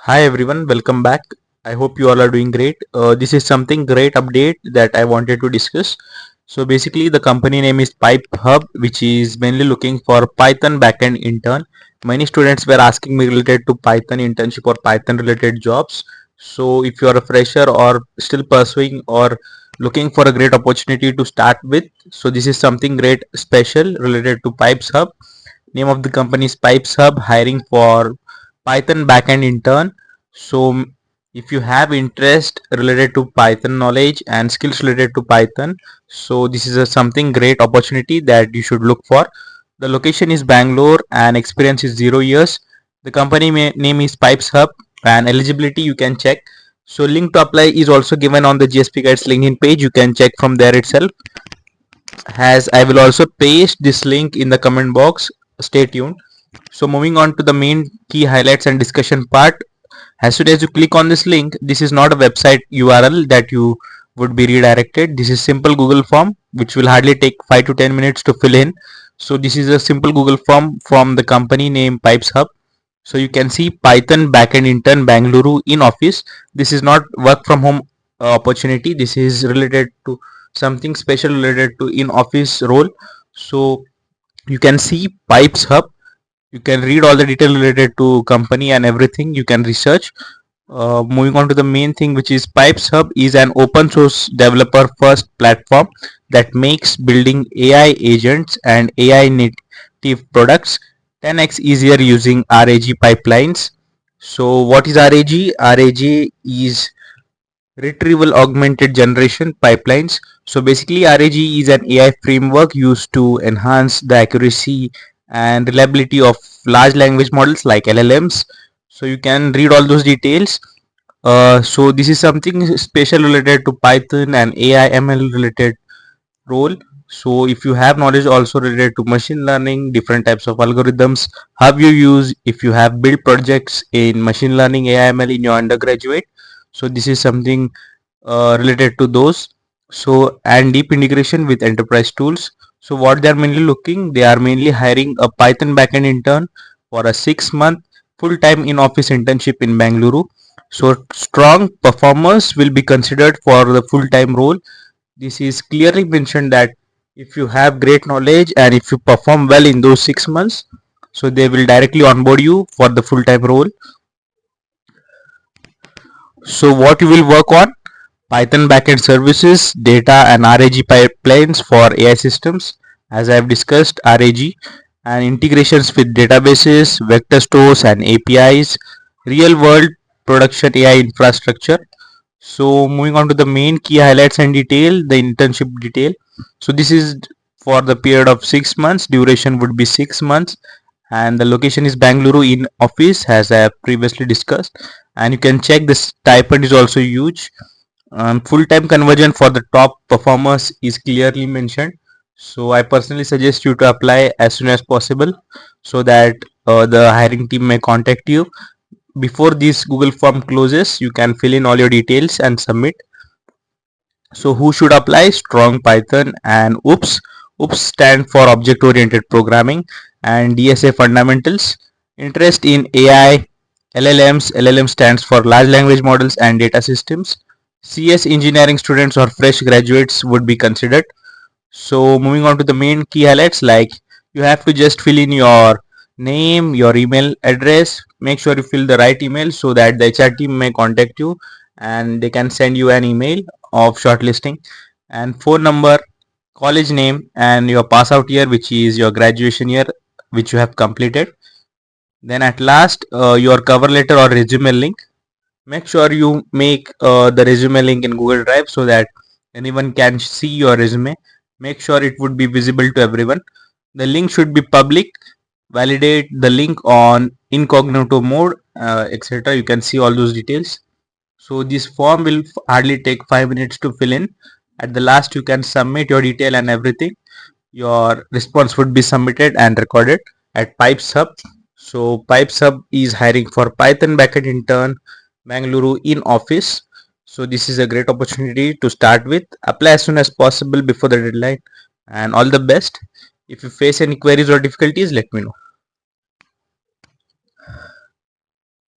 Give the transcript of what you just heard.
Hi everyone, welcome back. I hope you all are doing great. This is something great update that I wanted to discuss. So basically the company name is Pipehub, which is mainly looking for Python backend intern. Many students were asking me related to Python internship or Python related jobs. So if you are a fresher or still pursuing or looking for a great opportunity to start with, so this is something great special related to Pipes Hub. Name of the company is Pipes Hub, hiring for Python backend intern. So if you have interest related to Python knowledge and skills related to Python, so this is a something great opportunity that you should look for. The location is Bangalore and experience is 0 years. The company name is Pipes Hub and eligibility you can check. So link to apply is also given on the GSP-guides LinkedIn page. You can check from there itself. As I will also paste this link in the comment box. Stay tuned. So moving on to the main key highlights and discussion part. As soon as you click on this link, this is not a website URL that you would be redirected. This is simple Google form which will hardly take 5 to 10 minutes to fill in. So this is a simple Google form from the company name Pipes Hub. So you can see Python backend intern Bangalore in office. This is not work from home opportunity. This is related to something special related to in office role. So you can see Pipes Hub. You can read all the detail related to company and everything. You can research. Moving on to the main thing, which is Pipes Hub is an open source developer first platform that makes building AI agents and AI native products 10x easier using RAG pipelines. So what is RAG? RAG is retrieval augmented generation pipelines. So basically RAG is an AI framework used to enhance the accuracy and reliability of large language models like LLMs. So you can read all those details. So this is something special related to Python and AI ML related role. So if you have knowledge also related to machine learning, different types of algorithms, how you use, if you have built projects in machine learning, AI ML in your undergraduate, so this is something related to those. So and deep integration with enterprise tools. So what they are mainly looking, they are mainly hiring a Python backend intern for a 6 month full-time in-office internship in Bangalore. So strong performers will be considered for the full-time role. This is clearly mentioned that if you have great knowledge and if you perform well in those 6 months, so they will directly onboard you for the full-time role. So what you will work on? Python backend services, data and RAG pipelines for AI systems. As I have discussed, RAG and integrations with databases, vector stores and APIs, real world production AI infrastructure. So moving on to the main key highlights and detail, the internship detail. So this is for the period of 6 months. Duration would be 6 months, and the location is Bangalore in office, as I have previously discussed. And you can check the stipend is also huge. Full-time conversion for the top performers is clearly mentioned. So I personally suggest you to apply as soon as possible so that the hiring team may contact you before this Google form closes. You can fill in all your details and submit. So who should apply? Strong Python and OOPS stand for object oriented programming and DSA fundamentals. Interest in AI, LLMs. LLM stands for large language models and data systems. CS engineering students or fresh graduates would be considered. So moving on to the main key highlights, like you have to just fill in your name, your email address. Make sure you fill the right email so that the HR team may contact you and they can send you an email of shortlisting. And phone number, college name, and your pass out year, which is your graduation year which you have completed. Then at last, your cover letter or resume link. Make sure you make the resume link in Google Drive so that anyone can see your resume. Make sure it would be visible to everyone. The link should be public. Validate the link on incognito mode, etc. You can see all those details. So this form will hardly take 5 minutes to fill in. At the last, you can submit your detail and everything. Your response would be submitted and recorded at Pipes Hub. So Pipes Hub is hiring for Python backend intern Bangalore in office. So this is a great opportunity to start with. Apply as soon as possible before the deadline, and all the best. If you face any queries or difficulties, let me know.